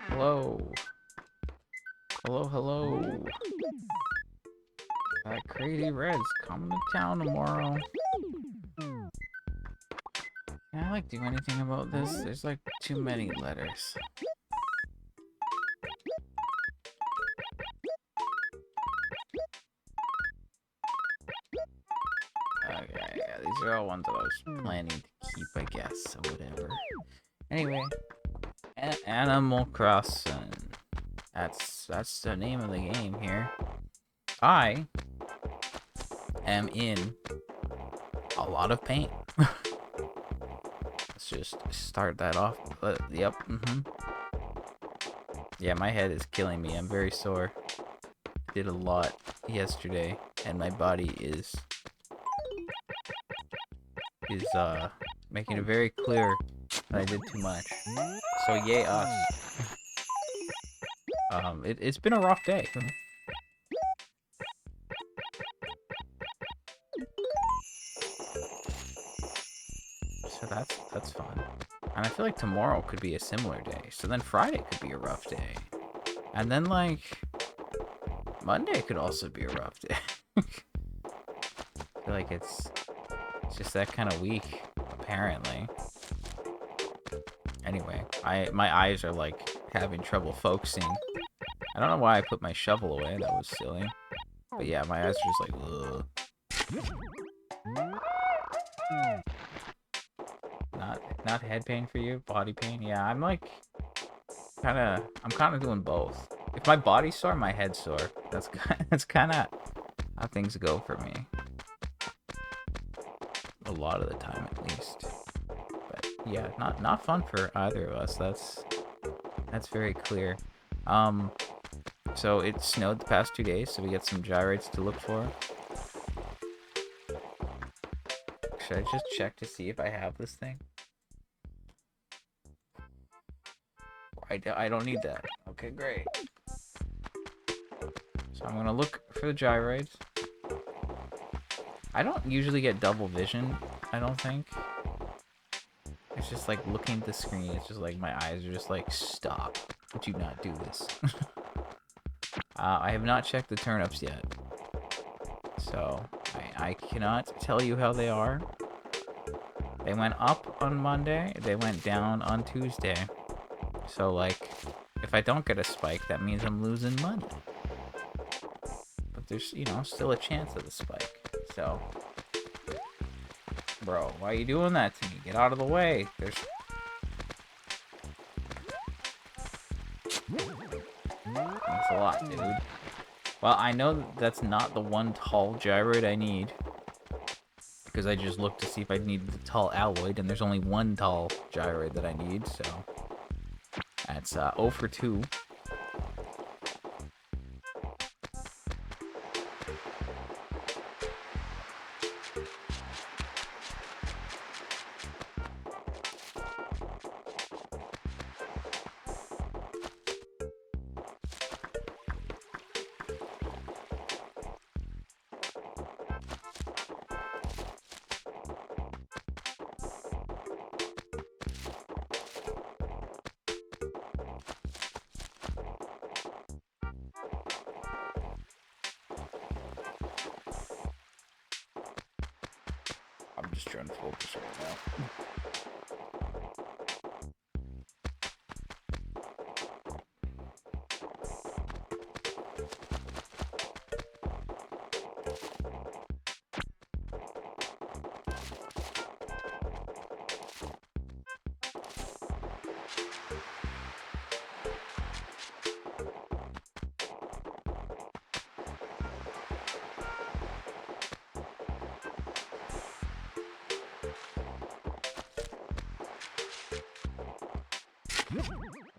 Hello. Hello, hello. That Crazy Red's coming to town tomorrow. Can I, like, do anything about this? There's, like, too many letters. Okay, yeah, these are all ones that I was planning to keep, I guess, or whatever. Anyway, Animal Crossing. That's the name of the game here. I am in a lot of pain. Let's just start that off. Yep. Yeah, my head is killing me. I'm very sore. Did a lot yesterday, and my body is making it very clear that I did too much. So yay us. It's been a rough day. So that's fun. And I feel like tomorrow could be a similar day. So then Friday could be a rough day. And then, like, Monday could also be a rough day. I feel like it's just that kind of week, apparently. Anyway, my eyes are, like, having trouble focusing. I don't know why I put my shovel away. That was silly. But yeah, my eyes are just like, ugh. Not head pain for you, body pain. Yeah, I'm like kind of doing both. If my body's sore, my head's sore. That's kind of how things go for me. A lot of the time, at least. But yeah, not fun for either of us. That's very clear. So it snowed the past 2 days, so we get some gyrates to look for. Should I just check to see if I have this thing? I don't need that. Okay, great. So I'm gonna look for the gyroids. I don't usually get double vision, I don't think. It's just like looking at the screen, it's just like my eyes are just like, stop. Do not do this. I have not checked the turnips yet. So I cannot tell you how they are. They went up on Monday, they went down on Tuesday. So, like, if I don't get a spike, that means I'm losing money. But there's, still a chance of the spike. So, bro, why are you doing that to me? Get out of the way. That's a lot, dude. Well, I know that's not the one tall gyroid I need. Because I just looked to see if I needed the tall alloyd, and there's only one tall gyroid that I need, so... That's 0 for 2. I'm just trying to focus right now.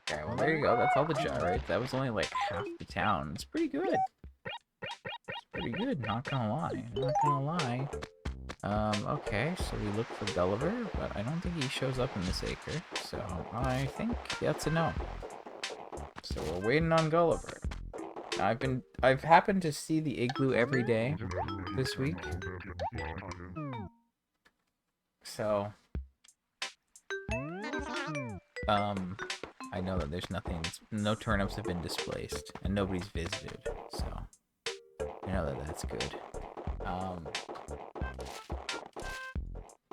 Okay, well there you go. That's all the gyrates. That was only like half the town. It's pretty good. It's pretty good, not gonna lie. Not gonna lie. Okay, so we look for Gulliver, but I don't think he shows up in this acre, so I think that's a no. So we're waiting on Gulliver. I've happened to see the igloo every day this week. So, I know that there's no turnips have been displaced, and nobody's visited, so I know that that's good.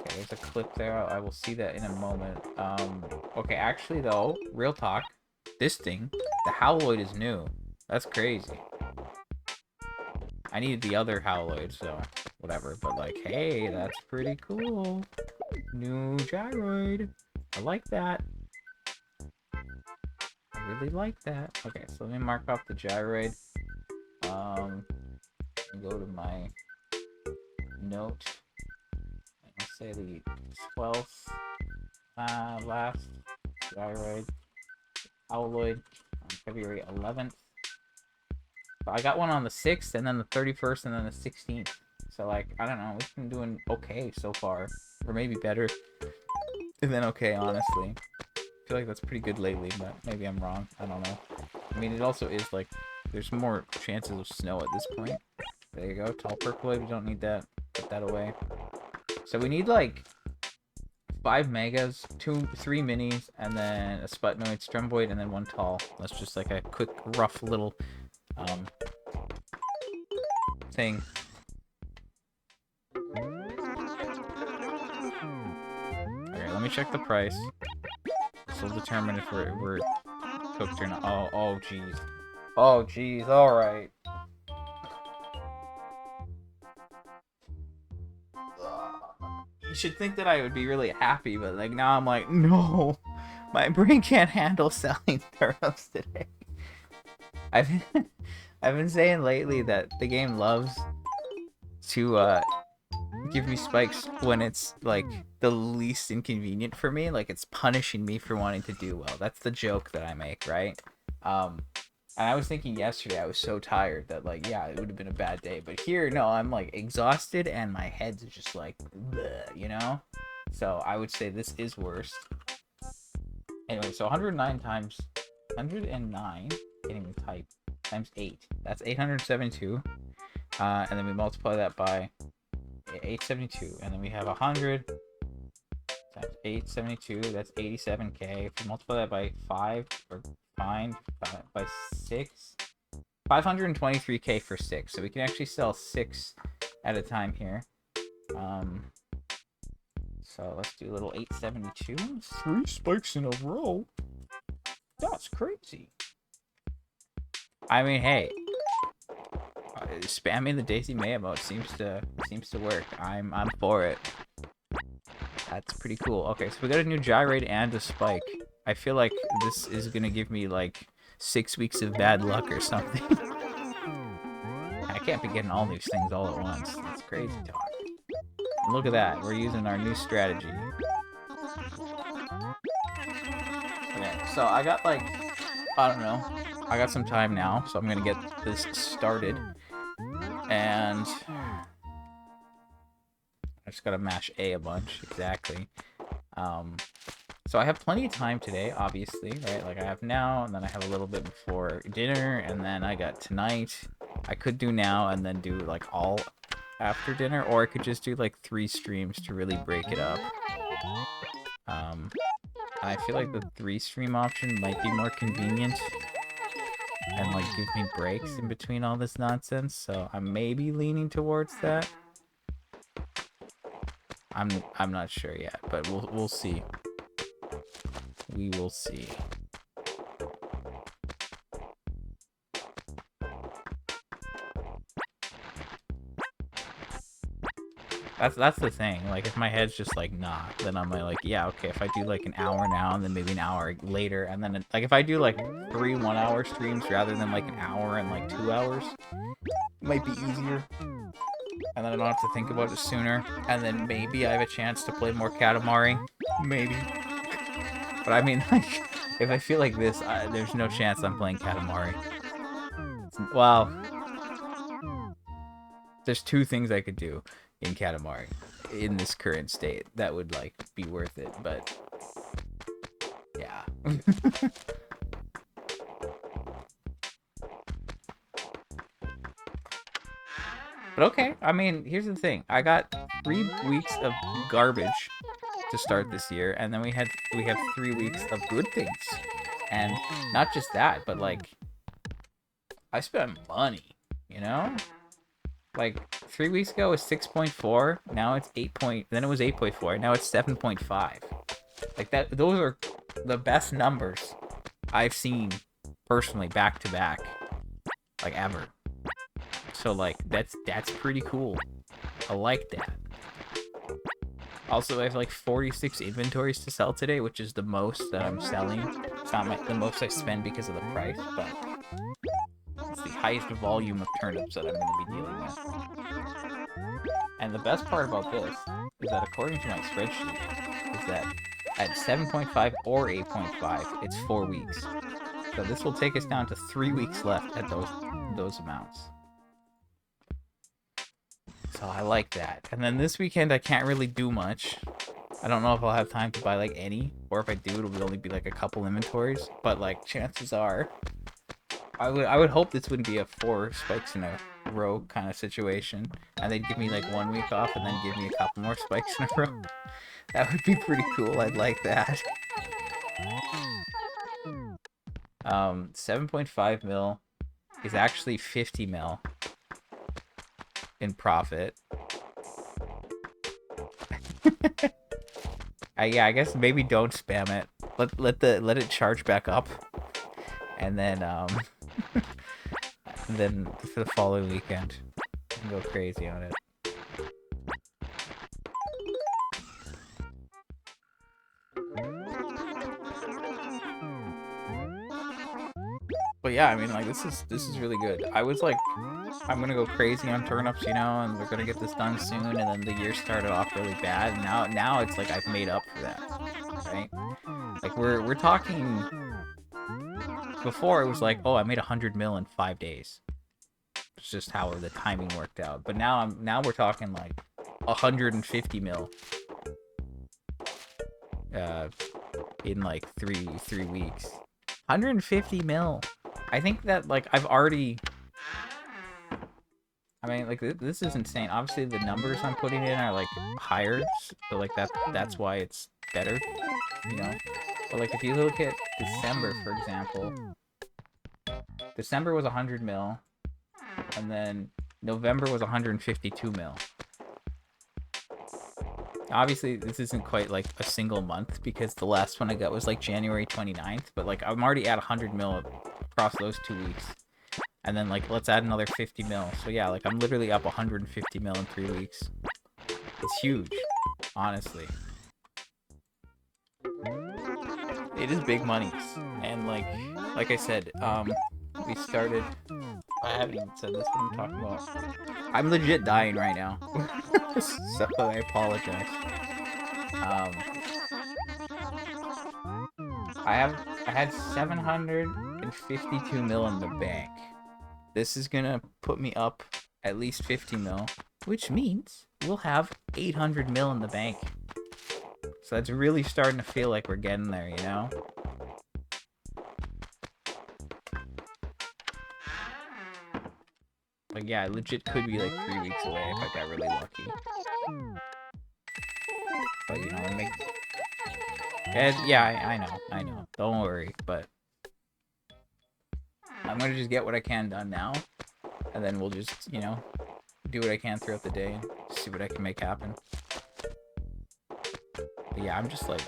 Okay, there's a clip there. I will see that in a moment. Okay, actually though, real talk, this thing, the Howloid is new. That's crazy. I needed the other Howloid, so whatever. But like, hey, that's pretty cool. New gyroid. I like that. I really like that. Okay, so let me mark off the gyroid. Go to my note. I'll say the 12th last gyroid Howloid on February 11th. But I got one on the 6th, and then the 31st, and then the 16th. So, like, I don't know. We've been doing okay so far. Or maybe better than okay, honestly. I feel like that's pretty good lately, but maybe I'm wrong. I don't know. I mean, it also is, like, there's more chances of snow at this point. There you go. Tall percoloid. We don't need that. Put that away. So we need, like, 5 megas, 3 minis, and then a Sputnoid, Strumvoid, and then 1 tall. That's just, like, a quick, rough little thing. Okay, let me check the price. This will determine if we're cooked or not. Oh, jeez. Oh, jeez. All right. You should think that I would be really happy, but like now I'm like, no, my brain can't handle selling turnips today. I've been saying lately that the game loves to give me spikes when it's like the least inconvenient for me, like it's punishing me for wanting to do well. That's the joke that I make, right? And I was thinking yesterday, I was so tired that like, yeah, it would have been a bad day. But here, no, I'm like exhausted and my head's just like, bleh, you know? So I would say this is worse. Anyway, so 109 times 109, can't even type, times 8. That's 872. And then we multiply that by 872. And then we have 100 times 872. That's 87k. If you multiply that by 5, or by 6, 523k for 6. So we can actually sell 6 at a time here. So let's do a little 872. 3 spikes in a row. That's crazy. I mean, hey, spamming the Daisy May emote seems to work. I'm for it. That's pretty cool. Okay, so we got a new gyroid and a spike. I feel like this is gonna give me like 6 weeks of bad luck or something. I can't be getting all these things all at once. That's crazy talk. And look at that. We're using our new strategy. Okay, so I got like, I don't know. I got some time now, so I'm gonna get this started. And I just gotta mash A bunch, exactly. So I have plenty of time today, obviously, right? Like I have now, and then I have a little bit before dinner, and then I got tonight. I could do now and then do like all after dinner, or I could just do like 3 streams to really break it up. And I feel like the 3 stream option might be more convenient and like give me breaks in between all this nonsense, so I'm maybe leaning towards that. I'm not sure yet, but we'll see. We will see. That's the thing. Like, if my head's just like, nah, then I'm like, yeah, okay, if I do like an hour now and then maybe an hour later, and then like if I do like 3 1-hour streams rather than like an hour and like 2 hours, it might be easier. And then I don't have to think about it sooner. And then maybe I have a chance to play more Katamari. Maybe. But I mean, like, if I feel like this, there's no chance I'm playing Katamari. Well, there's 2 things I could do. in Katamari in this current state. That would like be worth it, but yeah. But okay, I mean, here's the thing. I got 3 weeks of garbage to start this year, and then we have 3 weeks of good things. And not just that, but like I spent money, you know? Like 3 weeks ago it was 6.4, now it's 8 point, then it was 8.4, now it's 7.5. Like that, those are the best numbers I've seen personally back to back, like ever. So like that's pretty cool. I like that. Also, I have like 46 inventories to sell today, which is the most that I'm selling. It's not the most I spend because of the price, but it's the highest volume of turnips that I'm going to be dealing with. And the best part about this is that according to my spreadsheet, is that at 7.5 or 8.5, it's 4 weeks. So this will take us down to 3 weeks left at those amounts. So I like that. And then this weekend I can't really do much. I don't know if I'll have time to buy like any, or if I do, it'll only be like a couple inventories. But like chances are, I would hope this wouldn't be a 4 spikes in a row kind of situation, and they'd give me like 1 week off and then give me a couple more spikes in a row. That would be pretty cool. I'd like that. 7.5 mil is actually 50 mil in profit. Yeah, I guess maybe don't spam it. Let it charge back up, and then then for the following weekend, you can go crazy on it. But yeah, I mean, like this is really good. I was like, I'm gonna go crazy on turnips, you know, and we're gonna get this done soon. And then the year started off really bad. And now it's like I've made up for that, right? Like we're talking. Before it was like, oh, I made 100 mil in 5 days. It's just how the timing worked out. But now we're talking like 150 mil. In like three weeks. 150 mil. I think that like I've already. I mean, like this is insane. Obviously, the numbers I'm putting in are like higher, so like that's why it's better, you know. But like if you look at December, for example, December was 100 mil, and then November was 152 mil. Obviously, this isn't quite like a single month because the last one I got was like January 29th, but like I'm already at 100 mil across those 2 weeks. And then like let's add another 50 mil. So yeah, like I'm literally up 150 mil in 3 weeks. It's huge, honestly. It is big monies. And like I said, we started. I haven't even said this, what I'm talking about. I'm legit dying right now. So I apologize. I had 752 mil in the bank. This is gonna put me up at least 50 mil, which means we'll have 800 mil in the bank. So that's really starting to feel like we're getting there, you know? Like, yeah, it legit could be like 3 weeks away if I got really lucky. But, you know, it makes... Yeah, I know. Don't worry, but... I'm gonna just get what I can done now. And then we'll just, you know, do what I can throughout the day and see what I can make happen. But yeah, I'm just like...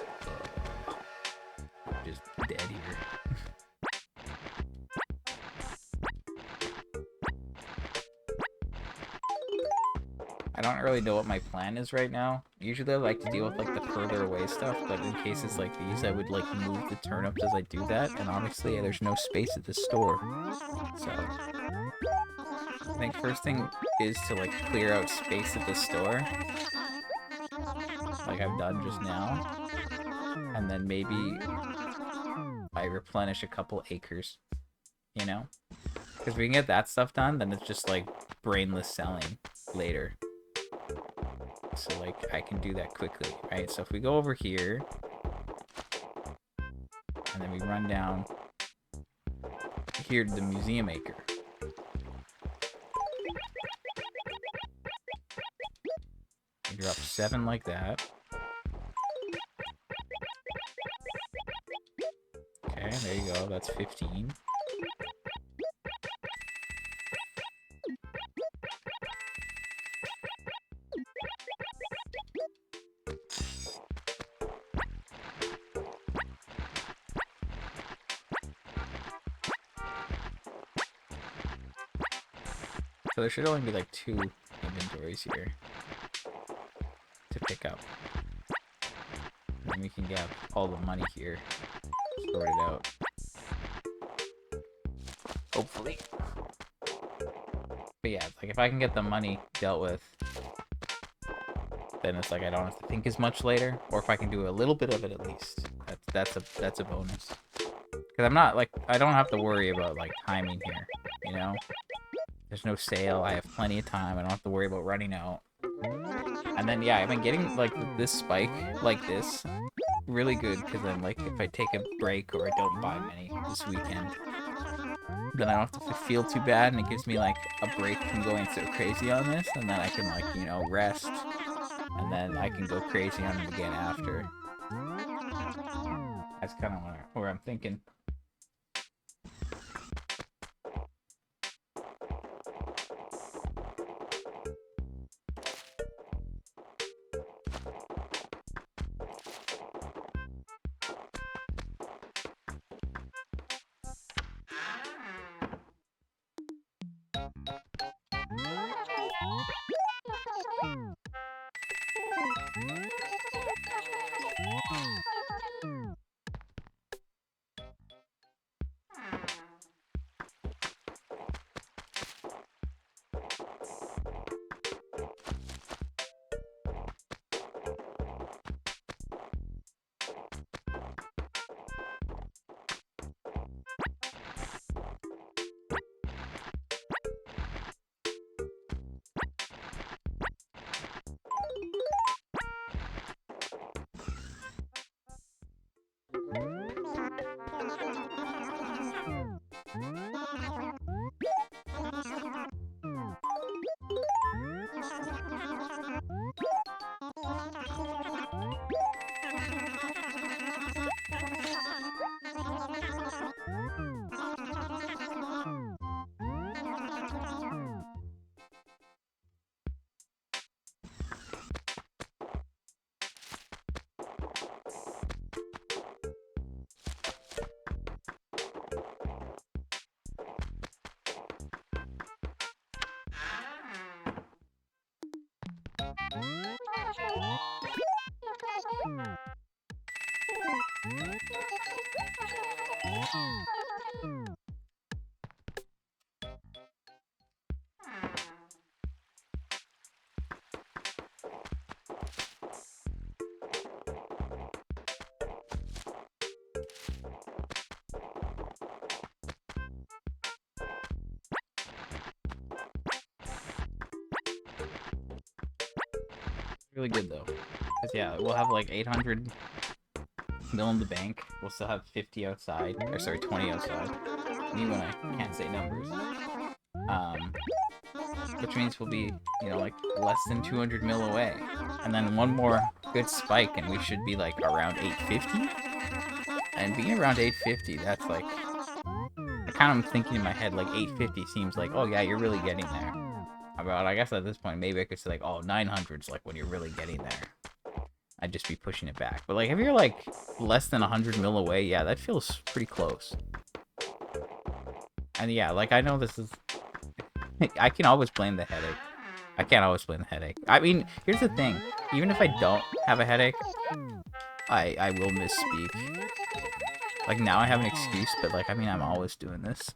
just dead here. I don't really know what my plan is right now. Usually I like to deal with like the further away stuff, but in cases like these I would like move the turnips as I do that, and obviously there's no space at the store. So I think first thing is to like clear out space at the store, like I've done just now, and then maybe I replenish a couple acres, you know? Because we can get that stuff done, then it's just like brainless selling later. So, like, I can do that quickly, right? So if we go over here, and then we run down here to the museum acre. We drop 7 like that. Okay, there you go. That's 15. So there should only be like 2 inventories here to pick up. And we can get all the money here sorted out. Hopefully. But yeah, like if I can get the money dealt with, then it's like I don't have to think as much later. Or if I can do a little bit of it at least, that's a bonus. Because I'm not like I don't have to worry about like timing here, you know. There's no sale. I have plenty of time. I don't have to worry about running out. And then yeah, I've been getting like this spike like this really good because then like if I take a break or I don't buy many this weekend, then I don't have to feel too bad, and it gives me like a break from going so crazy on this, and then I can like, you know, rest, and then I can go crazy on it again after. That's kind of where I'm thinking. Really good though, because yeah, we'll have like 800 mil in the bank. We'll still have 50 outside, or sorry, 20 outside. Me when I can't say numbers. Which means we'll be, you know, like less than 200 mil away, and then one more good spike, and we should be like around 850. And being around 850, that's like, I kind of thinking in my head like 850 seems like, oh yeah, you're really getting there. About, I guess at this point, maybe I could say like, oh, 900's like when you're really getting there. I'd just be pushing it back. But like, if you're like less than 100 mil away, yeah, that feels pretty close. And yeah, like I know this is, I can always blame the headache. I can't always blame the headache. I mean, here's the thing. Even if I don't have a headache, I will misspeak. Like now I have an excuse, but like, I mean, I'm always doing this.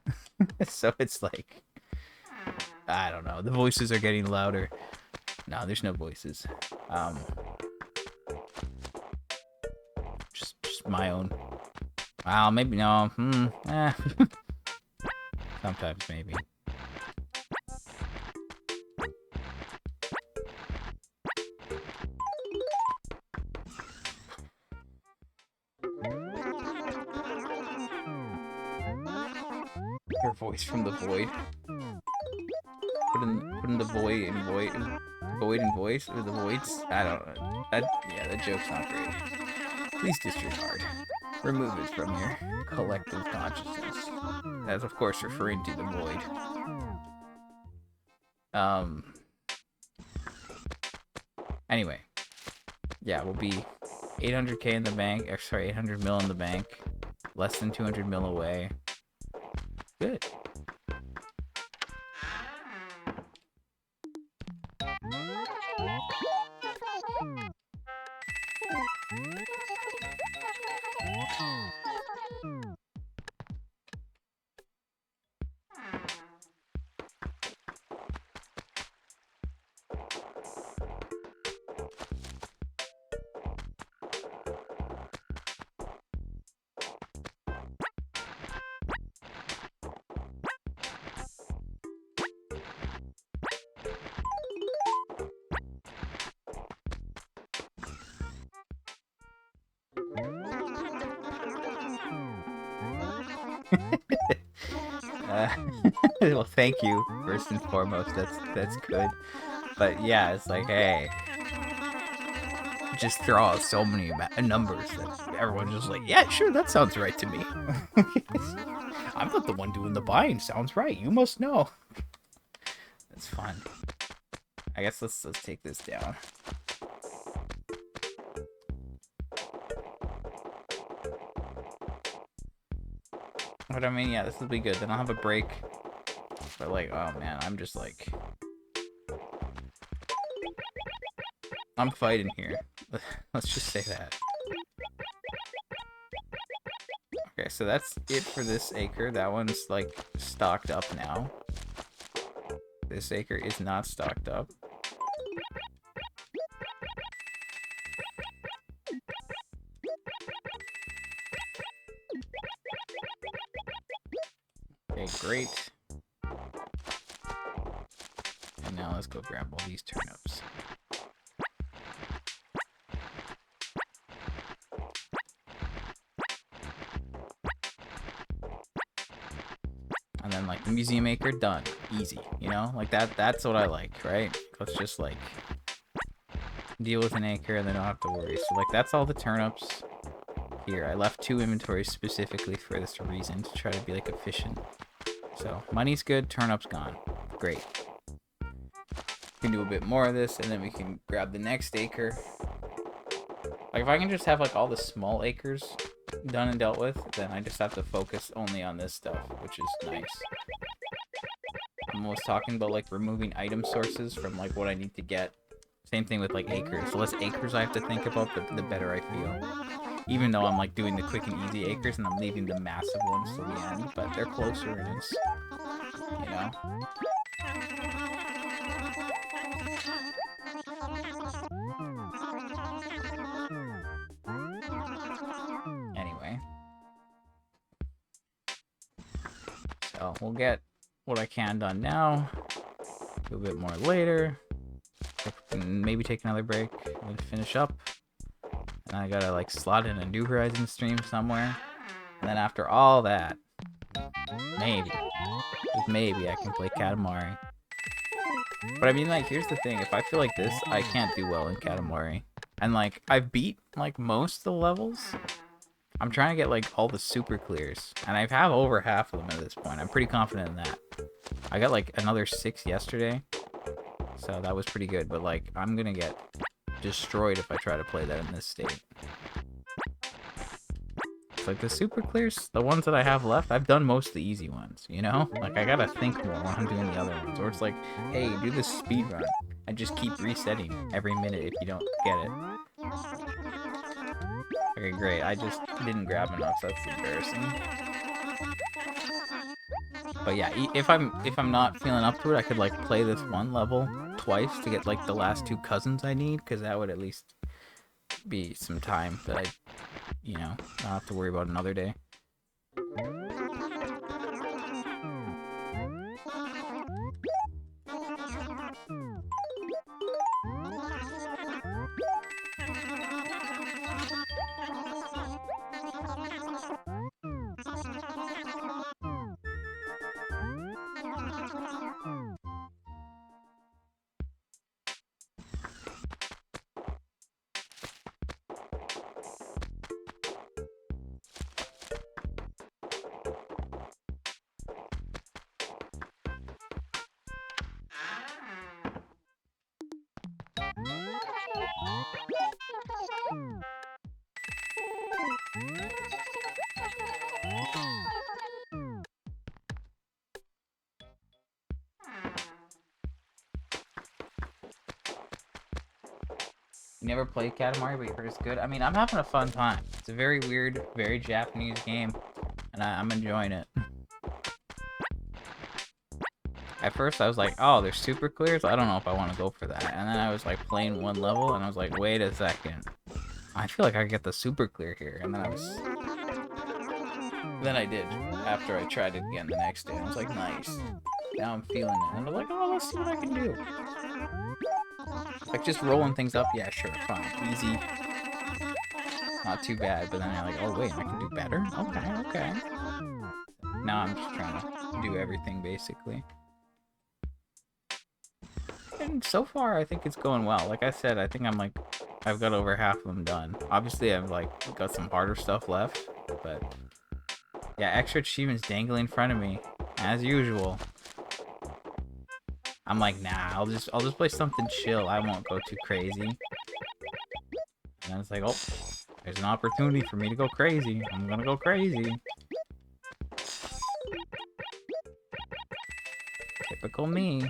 So it's like, I don't know. The voices are getting louder. No, there's no voices. Just my own. Well, maybe no. Sometimes maybe. Her voice from the void. Put in the void and void and voice or the voids. I don't know. Yeah, that joke's not great. Please disregard. Remove it from your collective consciousness. That's of course referring to the void. Anyway. Yeah, we'll be 800k in the bank. Or sorry, 800 mil in the bank. Less than 200 mil away. Good. Well, thank you first and foremost. That's good. But yeah, it's like, hey, just throw out so many numbers that everyone's just like, yeah, sure, that sounds right to me. I'm not the one doing the buying. Sounds right. You must know. That's fun. I guess let's take this down. But I mean, yeah, this will be good. Then I'll have a break. But like, oh man, I'm just like, I'm fighting here. Let's just say that. Okay, so that's it for this acre. That one's like stocked up now. This acre is not stocked up. Okay, great. And now let's go grab all these turnips. And then like the museum acre, done. Easy, you know? Like that's what I like, right? Let's just like deal with an acre and then don't have to worry. So like that's all the turnips. Here, I left 2 inventories specifically for this reason, to try to be like efficient. So money's good, turnips gone. Great. We can do a bit more of this and then we can grab the next acre. Like if I can just have like all the small acres done and dealt with, then I just have to focus only on this stuff, which is nice. I'm almost talking about like removing item sources from like what I need to get. Same thing with like acres. The less acres I have to think about, the better I feel. Even though I'm like doing the quick and easy acres and I'm leaving the massive ones to the end, but they're closer and it's, you know. Anyway. So we'll get what I can done now. Do a bit more later. Maybe take another break and finish up. And I gotta like slot in a New Horizons stream somewhere. And then after all that, maybe, just maybe I can play Katamari. But I mean, like, here's the thing. If I feel like this, I can't do well in Katamari. And like, I've beat like most of the levels. I'm trying to get like all the super clears. And I have over half of them at this point. I'm pretty confident in that. I got like another 6 yesterday. So that was pretty good. But like, I'm gonna get destroyed if I try to play that in this state. It's like the super clears, the ones that I have left, I've done most of the easy ones, you know? Like I gotta think more when I'm doing the other ones. Or it's like, hey, do this speed run and just keep resetting every minute if you don't get it. Okay, great. I just didn't grab enough, so that's embarrassing. But yeah, if I'm not feeling up to it, I could like play this one level twice to get like the last 2 cousins I need, because that would at least be some time that I, you know, not have to worry about another day. You never played Katamari, but you heard it's good? I mean, I'm having a fun time. It's a very weird, very Japanese game, and I'm enjoying it. At first, I was like, oh, there's super clears? I don't know if I want to go for that. And then I was like playing one level, and I was like, wait a second. I feel like I could get the super clear here. And then I did. After I tried it again the next day, I was like, nice. Now I'm feeling it. And I was like, oh, let's see what I can do. Like, just rolling things up, yeah, sure, fine. Easy. Not too bad, but then I'm like, oh, wait, I can do better? Okay. Now I'm just trying to do everything, basically. And so far, I think it's going well. Like I said, I think I've got over half of them done. Obviously, I've, like, got some harder stuff left, but... yeah, extra achievements dangling in front of me, as usual. I'm like, nah, I'll just play something chill. I won't go too crazy. And then it's like, oh, there's an opportunity for me to go crazy. I'm gonna go crazy. Typical me.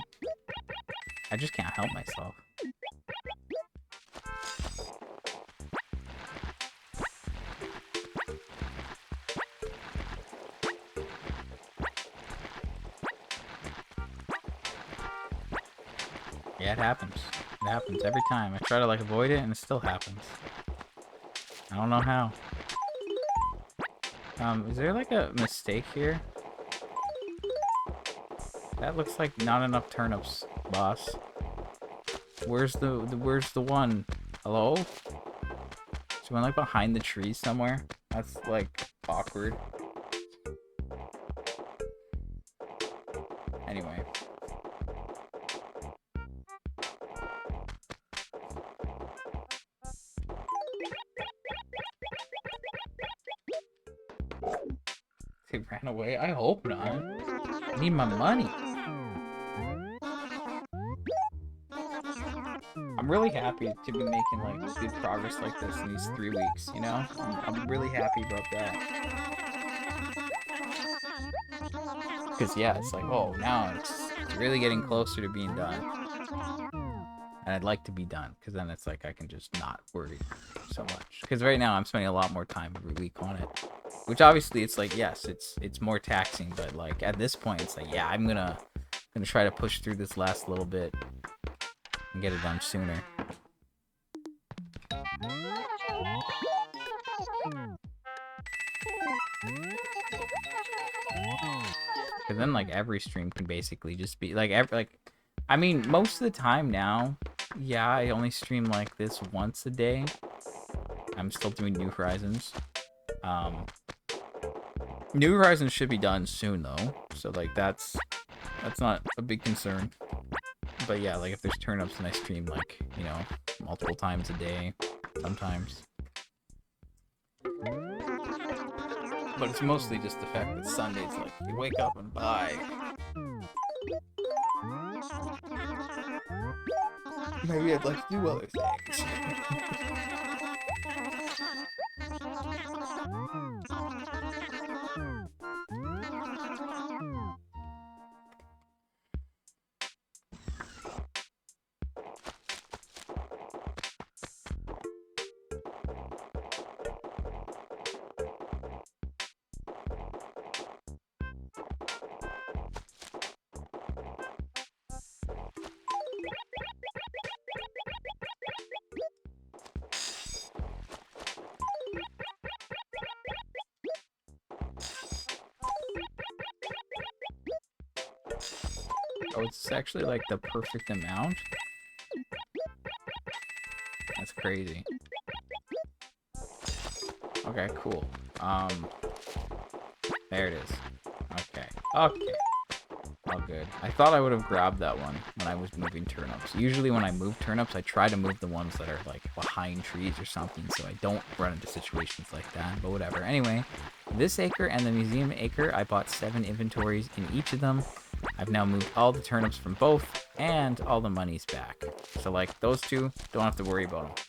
I just can't help myself. Yeah, it happens. It happens every time. I try to, like, avoid it, and it still happens. I don't know how. Is there, like, a mistake here? That looks like not enough turnips, boss. Where's the one? Hello? Is one, like, behind the tree somewhere? That's, like, awkward. Anyway. They ran away? I hope not. I need my money. I'm really happy to be making, like, good progress like this in these 3 weeks, you know? I'm really happy about that. Because, yeah, it's like, oh, now it's really getting closer to being done. And I'd like to be done, because then it's like I can just not worry so much. Because right now I'm spending a lot more time every week on it. Which obviously it's like, yes, it's more taxing, but like at this point it's like, yeah, I'm gonna try to push through this last little bit and get it done sooner. Because then, like, every stream can basically just be like I mean, most of the time now, yeah, I only stream like this once a day. I'm still doing New Horizons. New Horizons should be done soon though, so like that's not a big concern. But yeah, like if there's turn-ups and I stream, like, you know, multiple times a day, sometimes. But it's mostly just the fact that Sundays, like, you wake up and buy. Maybe I'd like to do other things. Oh, it's actually like the perfect amount? That's crazy. Okay, cool. There it is. Okay. All good. I thought I would have grabbed that one when I was moving turnips. Usually when I move turnips, I try to move the ones that are, like, behind trees or something, so I don't run into situations like that, but whatever. Anyway, this acre and the museum acre, I bought 7 inventories in each of them. I've now moved all the turnips from both, and all the money's back. So, like, those two, don't have to worry about them.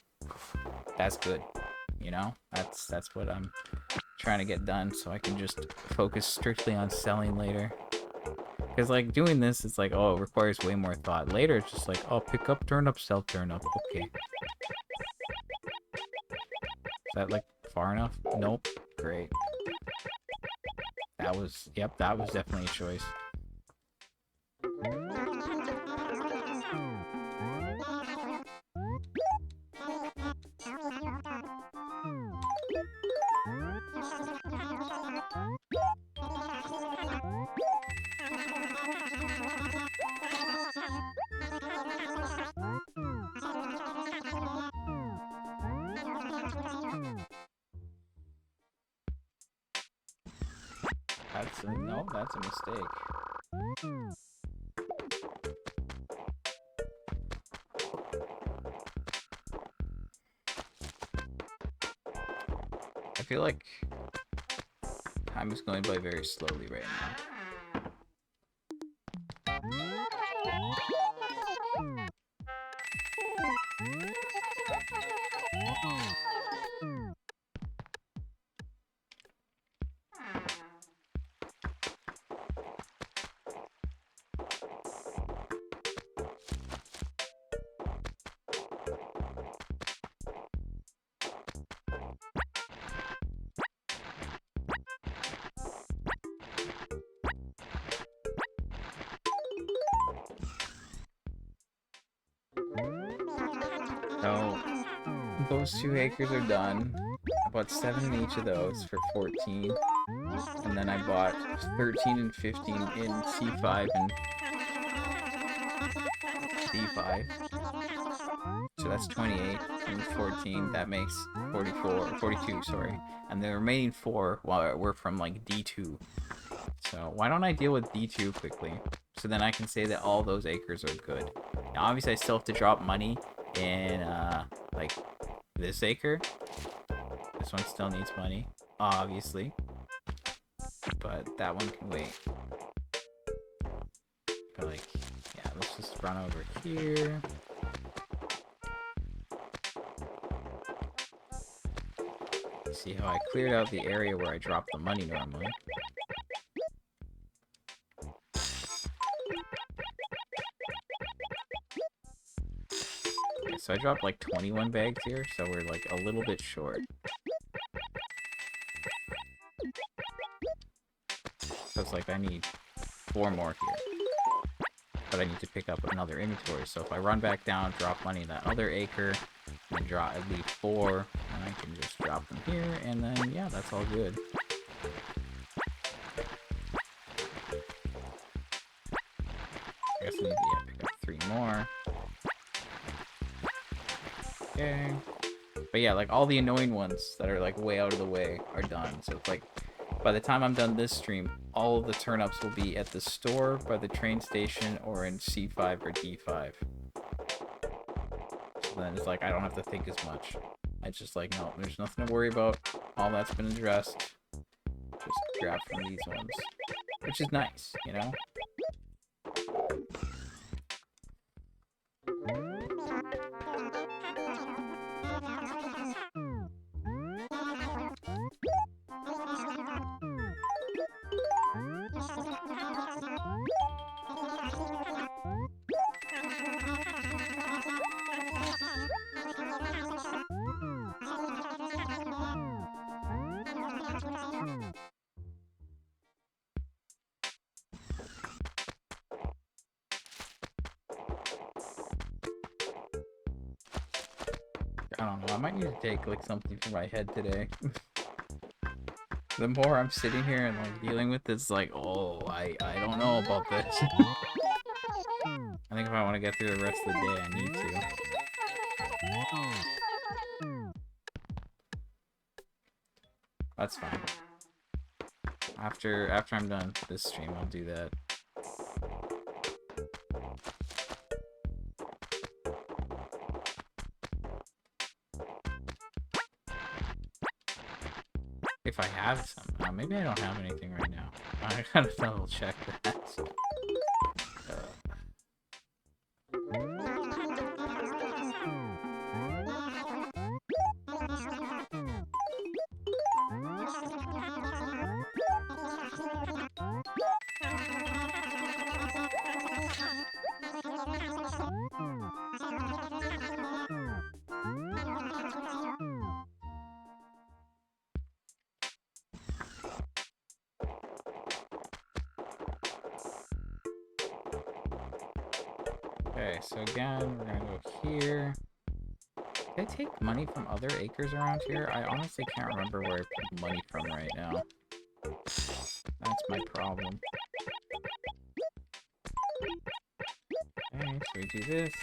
That's good. You know? That's what I'm trying to get done, so I can just focus strictly on selling later. Because, like, doing this, it's like, oh, it requires way more thought. Later, it's just like, oh, pick up turnip, sell turnip. Okay. that like far enough? Nope. Great. That was, yep, that was definitely a choice. That's a, no, that's a mistake. I feel like time is going by very slowly right now. So, those 2 acres are done. I bought 7 in each of those for 14. And then I bought 13 and 15 in C5 and D5. So that's 28 and 14. That makes 44, 42, sorry. And the remaining 4 were from like D2. So why don't I deal with D2 quickly? So then I can say that all those acres are good. Now obviously I still have to drop money in like this acre. This one still needs money, obviously. But that one can wait. But like, yeah, let's just run over here. See how I cleared out the area where I dropped the money normally. Okay, so I dropped like 21 bags here, so we're like a little bit short. So it's like I need 4 more here. But I need to pick up another inventory. So if I run back down, drop money in that other acre, and drop at least 4, and I can just drop them here, and then yeah, that's all good. I guess I need to pick up 3 more. Okay. But yeah, like all the annoying ones that are like way out of the way are done. So it's like by the time I'm done this stream, all of the turnips will be at the store, by the train station, or in C5 or D5. So then it's like I don't have to think as much. It's just like, no, there's nothing to worry about. All that's been addressed. Just grab from these ones. Which is nice, you know? I don't know, I might need to take like something for my head today. The more I'm sitting here and like dealing with this, like, oh, I don't know about this. I think if I want to get through the rest of the day, I need to. That's fine. After I'm done this stream, I'll do that. If I have some. Maybe I don't have anything right now. I gotta double check that. Okay, so again, we're gonna go here. Did I take money from other acres around here? I honestly can't remember where I pulled money from right now. That's my problem. Okay, so we do this.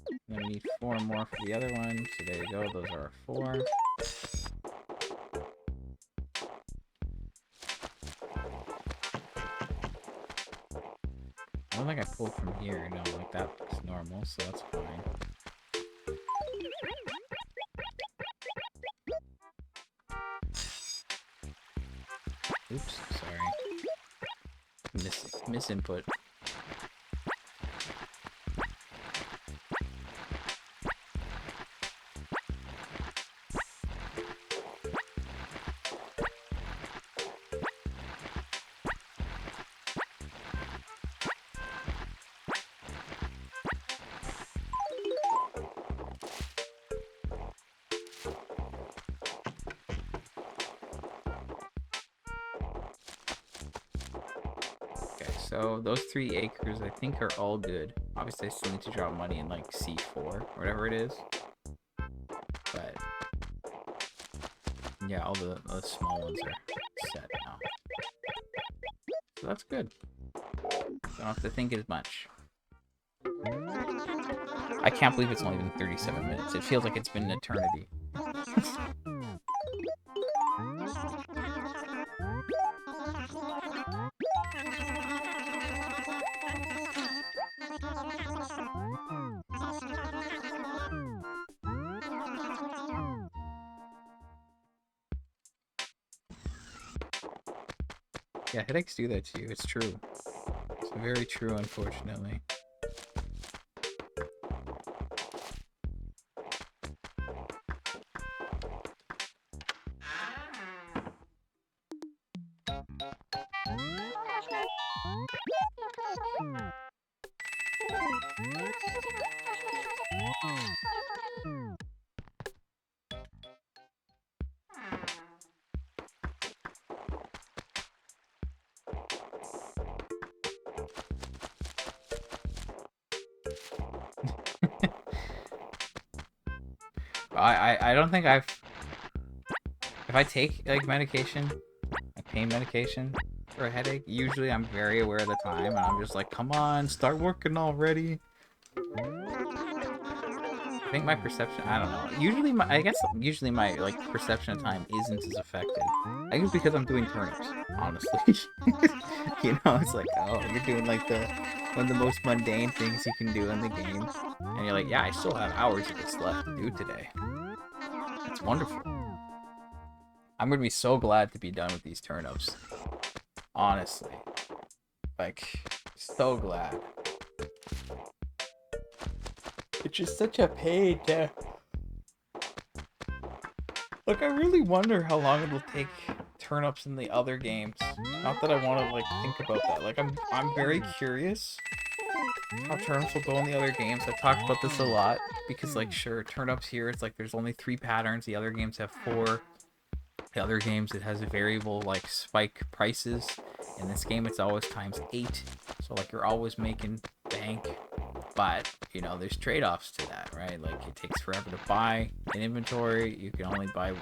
And then we need 4 more for the other one. So there you go, those are our 4. I don't think I pulled from here. No, like that looks normal, so that's fine. Oops, sorry. Misinput. Okay, so those 3 acres I think are all good. Obviously I still need to drop money in like C4 or whatever it is. But yeah, all the small ones are set now. So that's good. Don't have to think as much. I can't believe it's only been 37 minutes. It feels like it's been an eternity. Yeah, headaches do that to you. It's true. It's very true, unfortunately. I don't think I've... If I take, like, medication, like pain medication for a headache, usually I'm very aware of the time, and I'm just like, come on, start working already. I think my perception, I don't know. Usually usually my, like, perception of time isn't as affected. I think it's because I'm doing turnips, honestly. You know, it's like, oh, you're doing, like, one of the most mundane things you can do in the game. And you're like, yeah, I still have hours of this left to do today. It's wonderful. I'm gonna be so glad to be done with these turnips. Honestly. Like, so glad. It's just such a pain to... Like, I really wonder how long it will take turnips in the other games. Not that I want to, like, think about that. Like, I'm very curious how turnips will go in the other games. I've talked about this a lot. Because, like, sure, turnips here, it's like there's only 3 patterns. The other games have 4. The other games, it has a variable, like, spike prices. In this game, it's always times 8. So, like, you're always making bank. But, you know, there's trade-offs to that, right? Like, it takes forever to buy an inventory. You can only buy,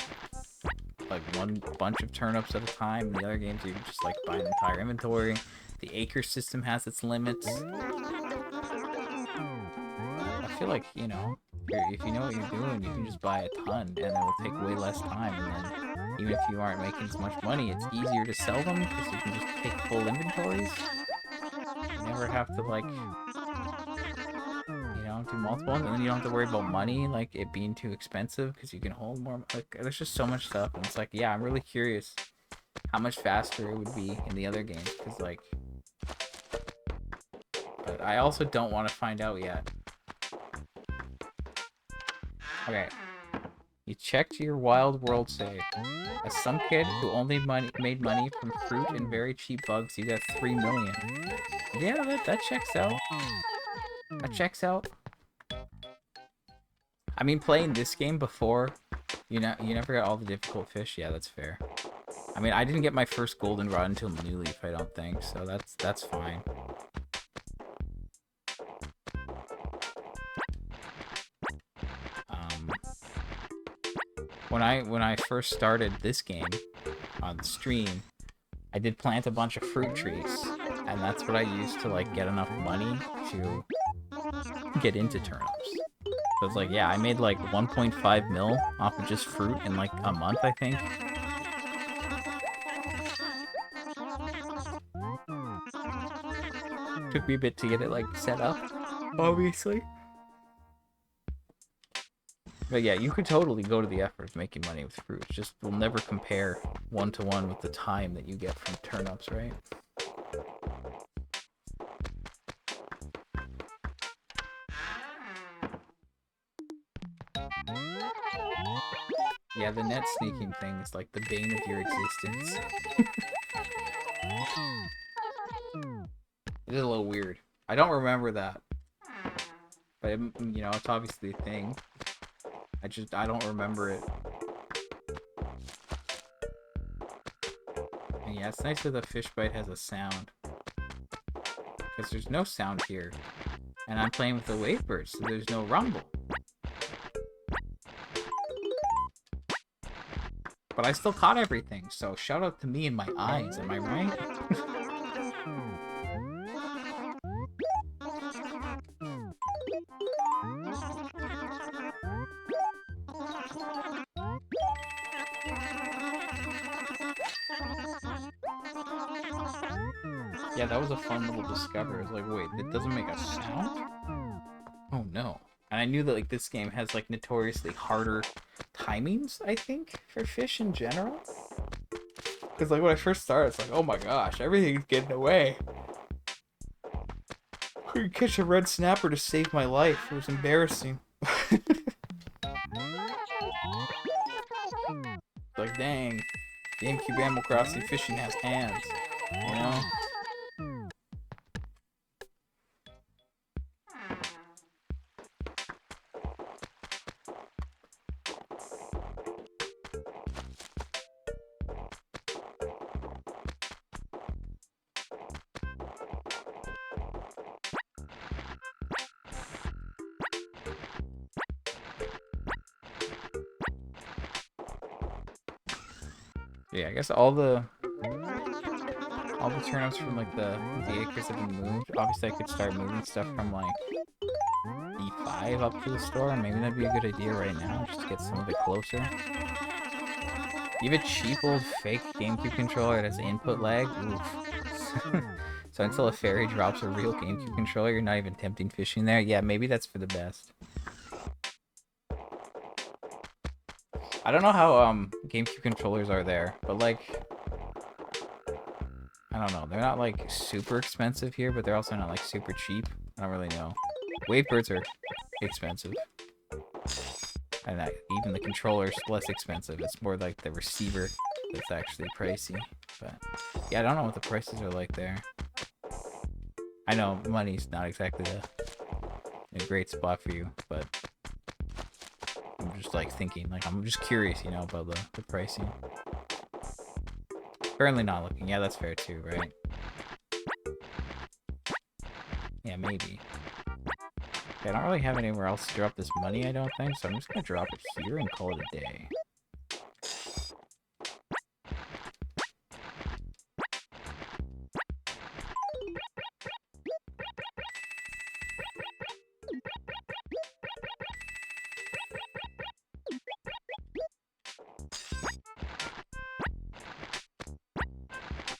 like, one bunch of turnips at a time. In the other games, you can just, like, buy an entire inventory. The acre system has its limits. I feel like, you know, if you know what you're doing, you can just buy a ton, and it will take way less time. And then, even if you aren't making as much money, it's easier to sell them because you can just take full inventories. You never have to, like, you know, do multiple ones, and then you don't have to worry about money, like, it being too expensive because you can hold more. Like, there's just so much stuff, and it's like, yeah, I'm really curious how much faster it would be in the other games, because, like... But I also don't want to find out yet. Okay. You checked your Wild World save. As some kid who only made money from fruit and very cheap bugs, you got 3 million. Yeah, that checks out. That checks out. I mean, playing this game before, you know, you never got all the difficult fish. Yeah, that's fair. I mean, I didn't get my first goldenrod until New Leaf, I don't think, so that's fine. When I first started this game on the stream, I did plant a bunch of fruit trees, and that's what I used to like get enough money to get into turnips. So it's like, yeah, I made like 1.5 mil off of just fruit in like a month, I think. Took me a bit to get it like set up, obviously. But yeah, you could totally go to the effort of making money with fruit. It's just will never compare one-to-one with the time that you get from turnips, right? Yeah, the net sneaking thing is like the bane of your existence. It is a little weird. I don't remember that. But, you know, it's obviously a thing. I don't remember it. And yeah, it's nice that the fish bite has a sound. Because there's no sound here. And I'm playing with the wave bird, so there's no rumble. But I still caught everything, so shout out to me and my eyes, am I right? Yeah, that was a fun little discovery. I was like, wait, it doesn't make a sound? Oh no. And I knew that like this game has like notoriously harder timings, I think, for fish in general. Because like when I first started, it's like, oh my gosh, everything's getting away. I couldn't catch a red snapper to save my life. It was embarrassing. Like, dang, GameCube Animal Crossing fishing has hands, you know? Yeah, I guess all the turnips from like the acres have been moved. Obviously, I could start moving stuff from like E5 up to the store. Maybe that'd be a good idea right now, just to get some of it closer. You have a cheap old fake GameCube controller that has input lag? Oof. So until a fairy drops a real GameCube controller, you're not even attempting fishing there? Yeah, maybe that's for the best. I don't know how GameCube controllers are there, but like, I don't know. They're not like super expensive here, but they're also not like super cheap. I don't really know. Wavebirds are expensive. And even the controller's less expensive. It's more like the receiver that's actually pricey. But yeah, I don't know what the prices are like there. I know money's not exactly a great spot for you, but I'm just like thinking, like I'm just curious, you know, about the pricing. Currently not looking. Yeah, that's fair too, right? Yeah, maybe. Okay, I don't really have anywhere else to drop this money, I don't think, so I'm just gonna drop it here and call it a day.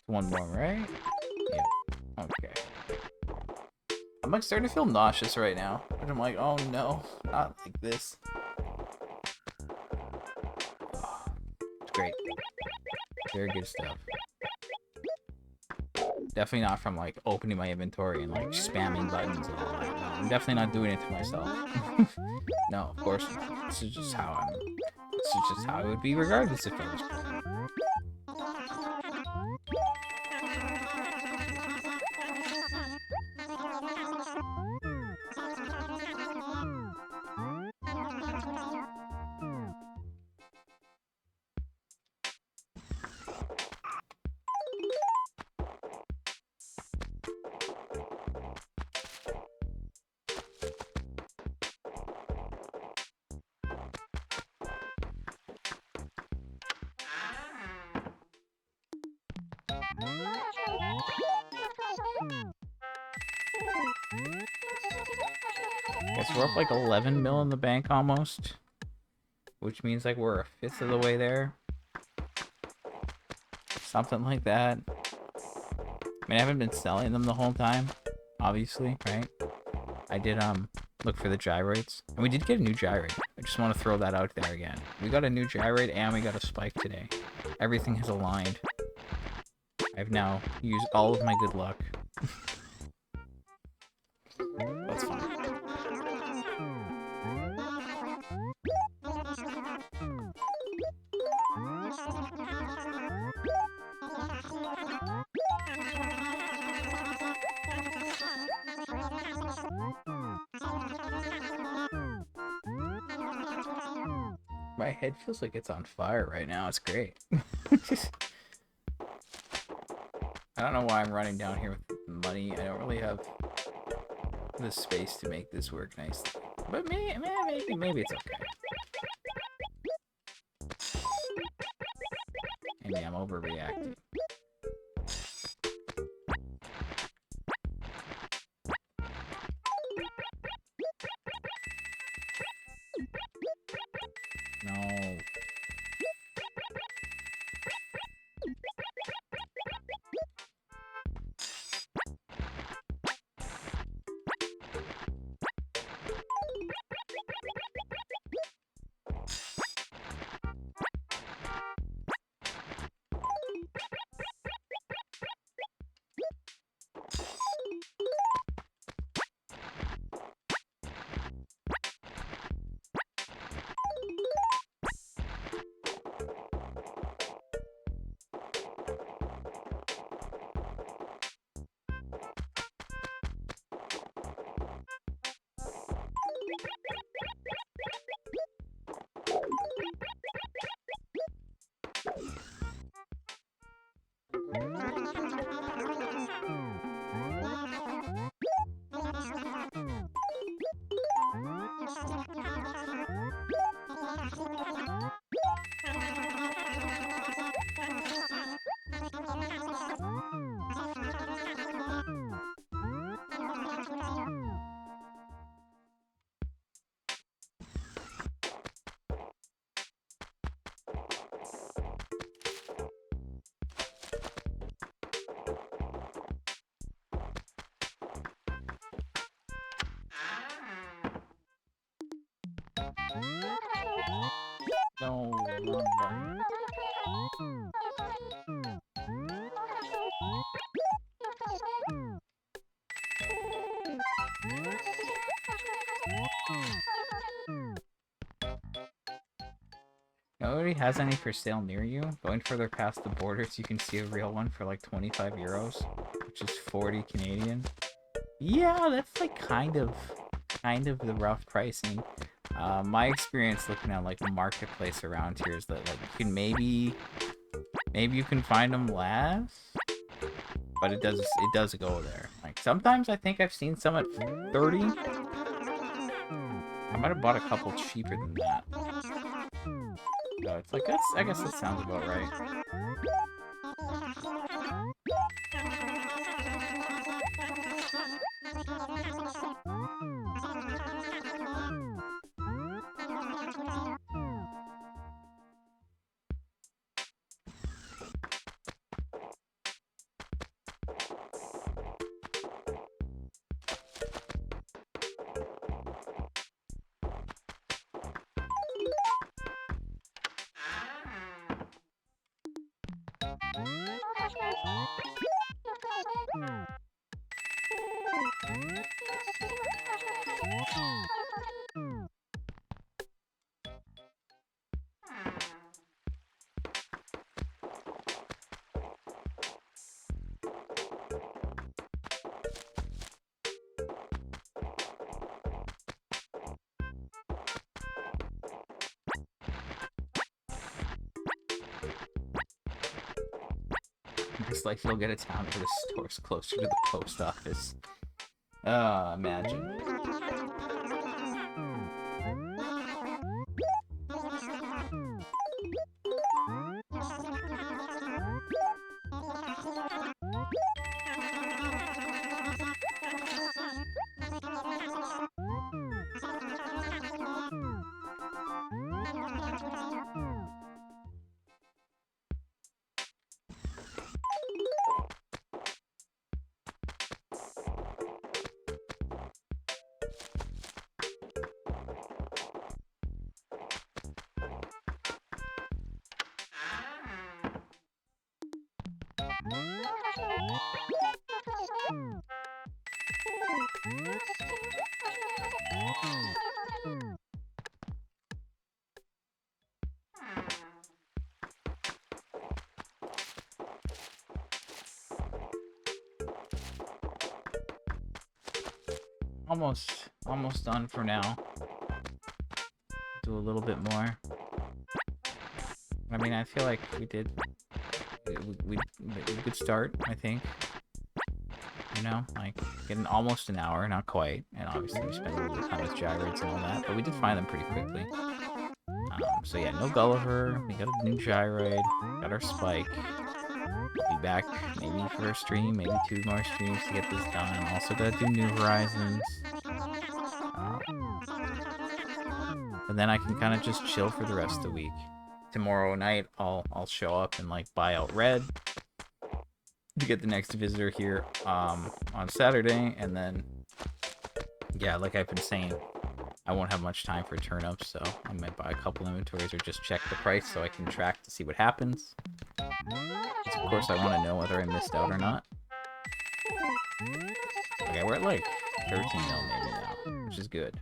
One more, right? Yep. Okay. I'm like starting to feel nauseous right now. And I'm like, oh no, not like this. Oh, it's great. Very good stuff. Definitely not from like opening my inventory and like spamming buttons and all that. No, I'm definitely not doing it to myself. No, of course not. This is just how it would be regardless if I was playing. Guess we're up like 11 mil in the bank almost. Which means like we're a fifth of the way there. Something like that. I mean, I haven't been selling them the whole time, obviously, right? I did look for the gyroids, and we did get a new gyroid. I just want to throw that out there again. We got a new gyroid and we got a spike today. Everything has aligned. I've now used all of my good luck. That's fine. My head feels like it's on fire right now. It's great. I don't know why I'm running down here with money. I don't really have the space to make this work nicely. But maybe it's okay. Maybe I'm overreacting. No. No, wrong button. Nobody has any for sale near you. Going further past the borders, you can see a real one for like 25 euros, which is 40 Canadian. Yeah, that's like kind of the rough pricing. My experience looking at like the marketplace around here is that like you can maybe you can find them less, but it does go there. Like sometimes I think I've seen some at 30. I might have bought a couple cheaper than that. So it's like I guess that sounds about right. It's like you'll get a town where the store's closer to the post office. Imagine. Almost done for now. Do a little bit more. I mean, I feel like we did a good start, I think. You know, like getting almost an hour, not quite, and obviously we spent a little bit of time with gyroids and all that, but we did find them pretty quickly. So yeah, no Gulliver. We got a new gyroid. Got our spike. I'll be back maybe for a stream, maybe 2 more streams to get this done. Also gotta do New Horizons. And then I can kind of just chill for the rest of the week. Tomorrow night, I'll show up and like buy out Red to get the next visitor here on Saturday, and then yeah, like I've been saying, I won't have much time for turnips, so I might buy a couple inventories or just check the price so I can track to see what happens. Of course, I want to know whether I missed out or not. Okay, we're at like 13 mil maybe now, which is good.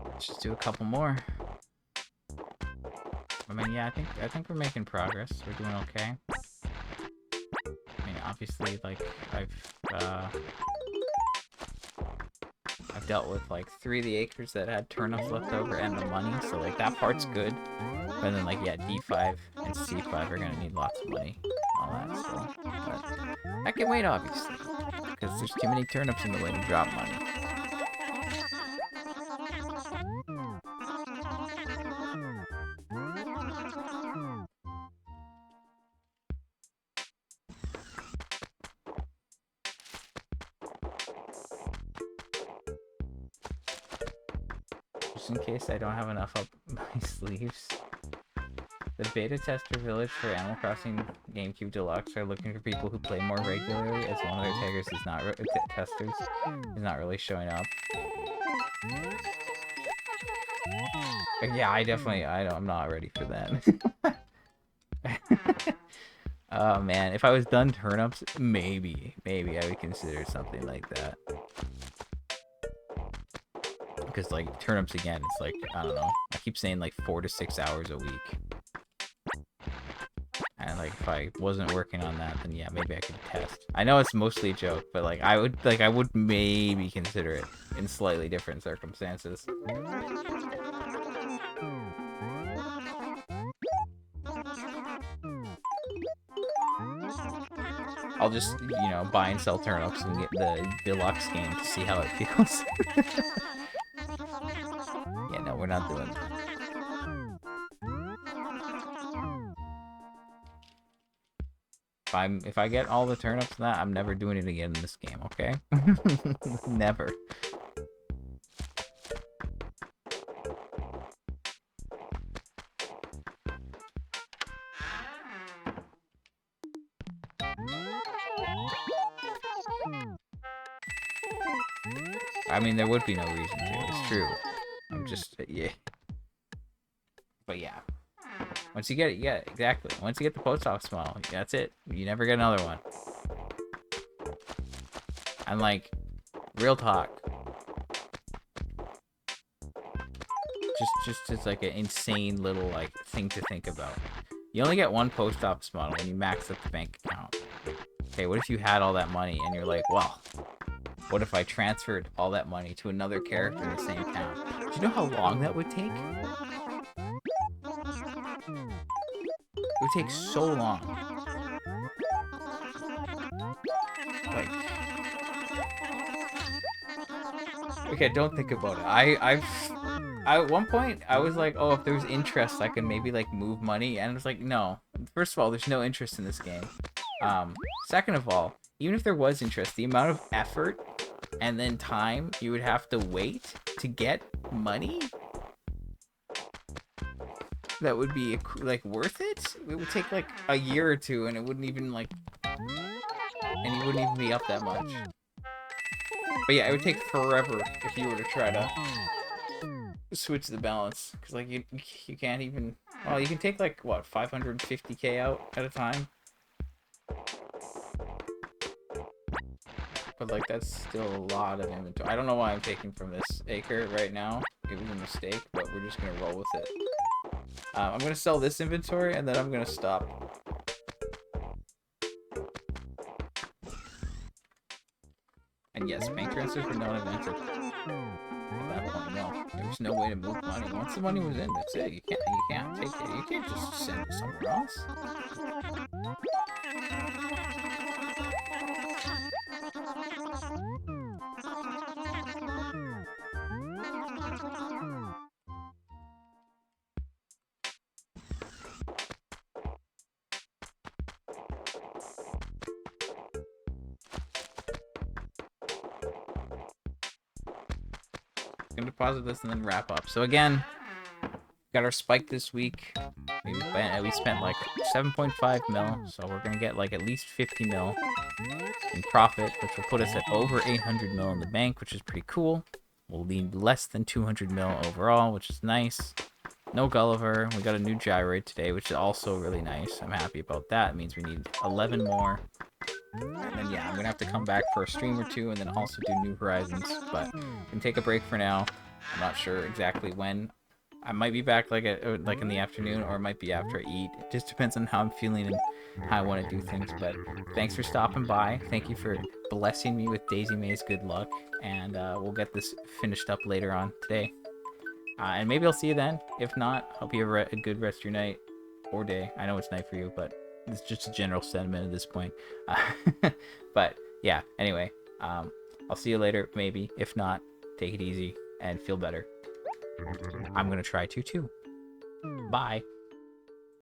Let's just do a couple more. I mean, yeah, I think we're making progress. We're doing okay. I mean, obviously, like I've dealt with like 3 of the acres that had turnips left over and the money, so like that part's good. But then like yeah, D5 and C5 are gonna need lots of money, all that still. But I can wait obviously, because there's too many turnips in the way to drop money. Just in case I don't have enough up my sleeves. The beta tester village for Animal Crossing GameCube Deluxe are looking for people who play more regularly, as one of their taggers is not testers is not really showing up. Yeah, I'm not ready for that. Oh man, if I was done turnips, maybe I would consider something like that. Because like turnips again, it's like, I don't know, I keep saying like 4 to 6 hours a week. And like if I wasn't working on that, then yeah, maybe I could test. I know it's mostly a joke, but like I would maybe consider it in slightly different circumstances. I'll just, you know, buy and sell turnips and get the deluxe game to see how it feels. Yeah, no, we're not doing that. If I get all the turnips and that, I'm never doing it again in this game, okay? Never. I mean, there would be no reason to. It's true. I'm just, yeah. But yeah. Once you get it, yeah, exactly. Once you get the post office model, that's it. You never get another one. And like, real talk. Just as like an insane little like thing to think about. You only get one post office model when you max up the bank account. Okay, what if you had all that money and you're like, well, what if I transferred all that money to another character in the same account? Do you know how long that would take? It would take so long. Like, okay, don't think about it. At one point I was like, oh, if there's interest, I can maybe like move money, and it's like, no. First of all, there's no interest in this game. Second of all, even if there was interest, the amount of effort and then time you would have to wait to get money that would be like worth it. It would take like a year or two, and it wouldn't even like, and you wouldn't even be up that much. But yeah, it would take forever if you were to try to switch the balance, because like you can't even. Well, you can take like what 550k out at a time, but like that's still a lot of inventory. I don't know why I'm taking from this acre right now. It was a mistake, but we're just gonna roll with it. I'm gonna sell this inventory, and then I'm gonna stop. And yes, bank transfers were not invented. At that point, no. There was no way to move money. Once the money was in, that's it. You can't take it. You can't just send it somewhere else. Gonna deposit this and then wrap up. So again, got our spike this week. We spent like 7.5 mil, so we're gonna get like at least 50 mil in profit, which will put us at over 800 mil in the bank, which is pretty cool. We'll need less than 200 mil overall, which is nice. No Gulliver. We got a new gyroid today, which is also really nice. I'm happy about that. It means we need 11 more. And then yeah, I'm gonna have to come back for a stream or two, and then also do New Horizons. But I'm gonna take a break for now. I'm not sure exactly when. I might be back like in the afternoon, or it might be after I eat. It just depends on how I'm feeling and how I want to do things. But thanks for stopping by. Thank you for blessing me with Daisy May's good luck, and we'll get this finished up later on today. And maybe I'll see you then. If not, hope you have a good rest of your night or day. I know it's night for you, but it's just a general sentiment at this point. But yeah, anyway, I'll see you later, maybe. If not, take it easy and feel better. I'm gonna try to too. Bye.